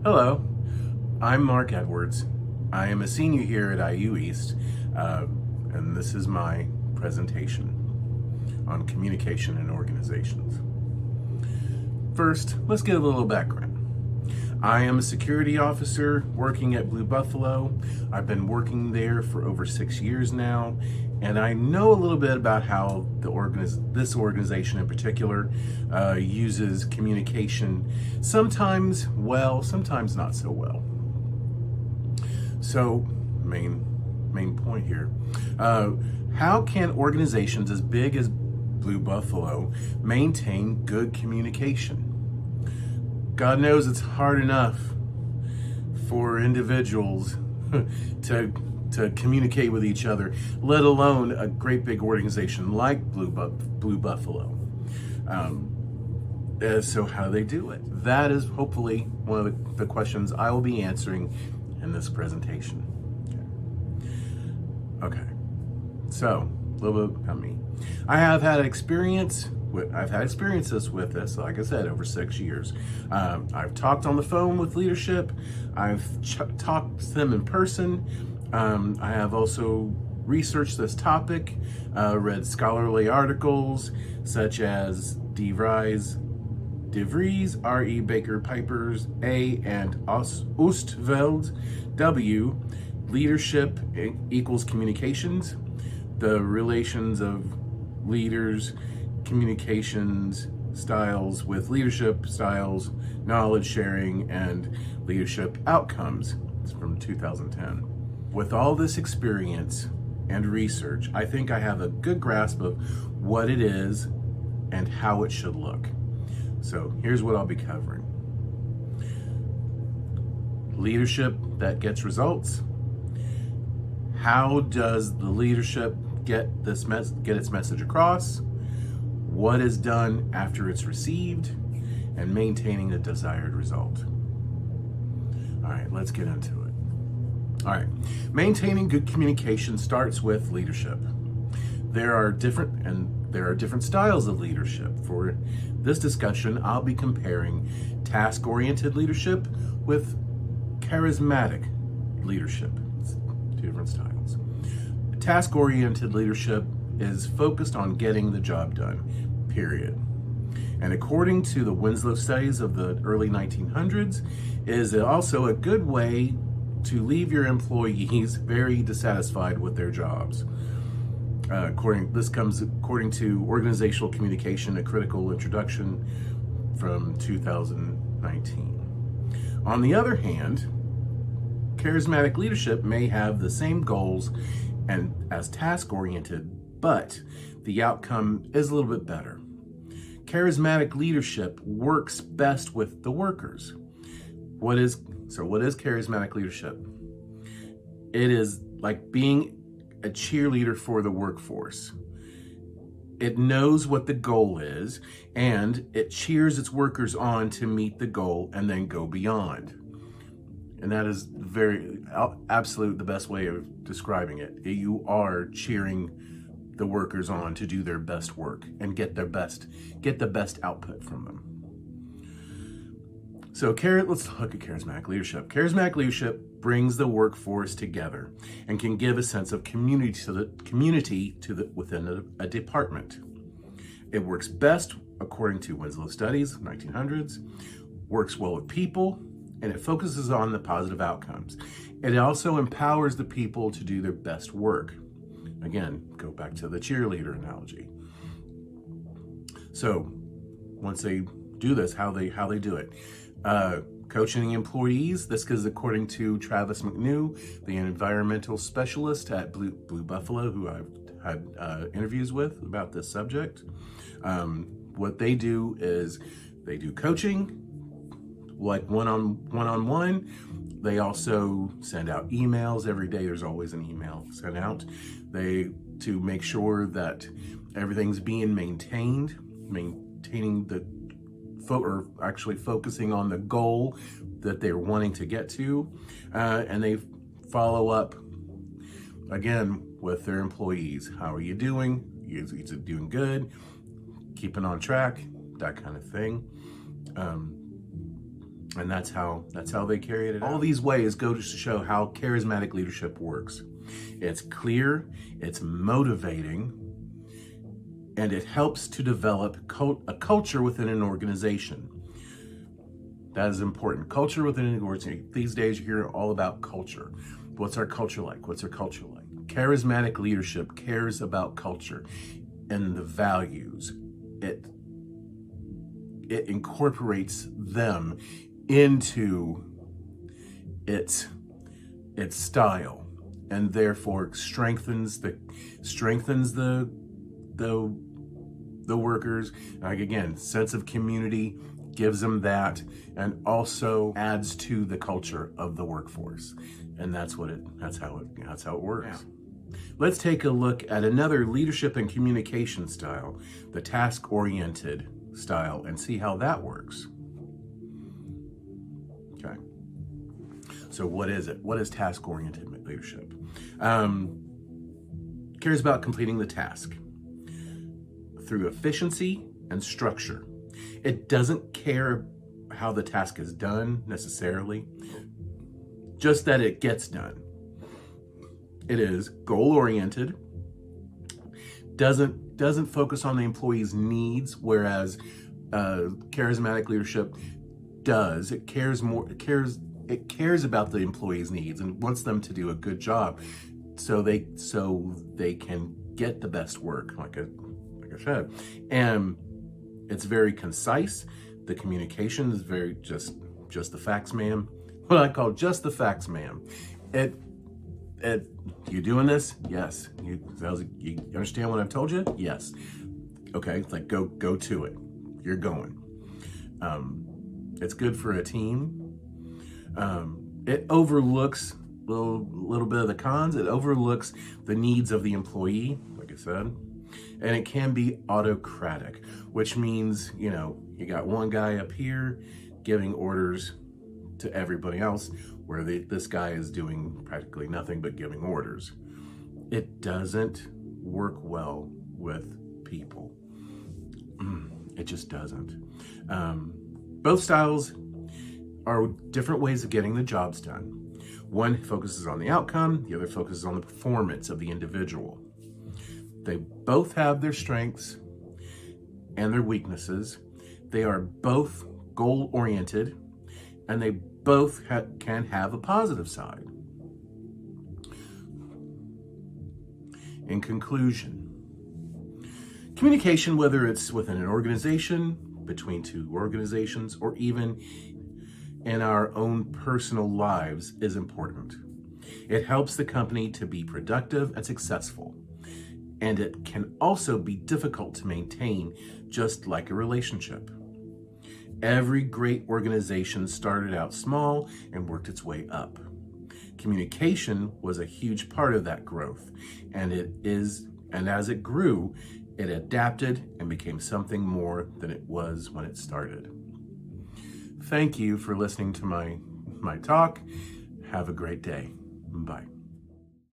Hello, I'm Mark Edwards. I am a senior here at IU East, and this is my presentation on communication and organizations. First, let's get a little background. I am a security officer working at Blue Buffalo. I've been working there for over 6 years now, and I know a little bit about how this organization in particular uses communication, sometimes well, sometimes not so well. So, main point here. How can organizations as big as Blue Buffalo maintain good communication? God knows it's hard enough for individuals to communicate with each other, let alone a great big organization like Blue Buffalo. So how do they do it? That is hopefully one of the questions I will be answering in this presentation. Okay, so a little bit about me. I've had experiences with this, like I said, over 6 years. I've talked on the phone with leadership. I've talked to them in person. I have also researched this topic, read scholarly articles such as DeVries, R.E. Baker Piper's A, and Oostveld W, Leadership Equals Communications, the relations of leaders, communications styles with leadership styles, knowledge sharing, and leadership outcomes. It's from 2010. With all this experience and research, I think I have a good grasp of what it is and how it should look. So here's what I'll be covering. Leadership that gets results. How does the leadership get its message across? What is done after it's received, and maintaining the desired result. All right, let's get into it. All right, maintaining good communication starts with leadership. There are different styles of leadership. For this discussion, I'll be comparing task-oriented leadership with charismatic leadership. It's two different styles. Task-oriented leadership is focused on getting the job done, period. And according to the Winslow studies of the early 1900s, is also a good way to leave your employees very dissatisfied with their jobs. This comes according to Organizational Communication, a Critical Introduction from 2019. On the other hand, charismatic leadership may have the same goals and as task-oriented, but the outcome is a little bit better. Charismatic leadership works best with the workers. What is charismatic leadership? It is like being a cheerleader for the workforce. It knows what the goal is, and it cheers its workers on to meet the goal and then go beyond. And that is absolute the best way of describing it. You are cheering the workers on to do their best work and get the best output from them. So let's look at charismatic leadership. Charismatic leadership brings the workforce together and can give a sense of community within a department. It works best, according to Winslow studies, 1900s, works well with people, and it focuses on the positive outcomes. It also empowers the people to do their best work. Again, go back to the cheerleader analogy. So once they do this, how they do it. Coaching employees, this is according to Travis McNew, the environmental specialist at Blue Buffalo, who I've had interviews with about this subject. What they do is they do coaching, like one-on-one. They also send out emails every day. There's always an email sent out. To make sure that everything's being maintaining focusing on the goal that they're wanting to get to, and they follow up again with their employees. How are you doing? Is it doing good? Keeping on track? That kind of thing. And that's how they carried it out. All these ways go to show how charismatic leadership works. It's clear, it's motivating, and it helps to develop a culture within an organization. That is important. Culture within an organization. These days you hear all about culture. What's our culture like? What's our culture like? Charismatic leadership cares about culture and the values. It incorporates them into its style, and therefore strengthens the workers. Like, again, sense of community, gives them that, and also adds to the culture of the workforce. And that's how it works. Yeah. Let's take a look at another leadership and communication style, the task-oriented style, and see how that works. Okay. So what is it? What is task-oriented leadership? Cares about completing the task through efficiency and structure. It doesn't care how the task is done necessarily, just that it gets done. It is goal-oriented, doesn't focus on the employee's needs, whereas charismatic leadership does. It cares about the employee's needs and wants them to do a good job, so they can get the best work, like I said. And it's very concise. The communication is very just the facts, ma'am. What I call just the facts, ma'am. You doing this? Yes. You understand what I've told you? Yes. Okay, like go to it. You're going. It's good for a team. It overlooks a little bit of the cons. It overlooks the needs of the employee, like I said. And it can be autocratic, which means, you got one guy up here giving orders to everybody else, where this guy is doing practically nothing but giving orders. It doesn't work well with people. It just doesn't. Both styles are different ways of getting the jobs done. One focuses on the outcome, the other focuses on the performance of the individual. They both have their strengths and their weaknesses. They are both goal-oriented, and they both can have a positive side. In conclusion, communication, whether it's within an organization, between two organizations, or even in our own personal lives, is important. It helps the company to be productive and successful. And it can also be difficult to maintain, just like a relationship. Every great organization started out small and worked its way up. Communication was a huge part of that growth, and as it grew, it adapted and became something more than it was when it started. Thank you for listening to my talk. Have a great day. Bye.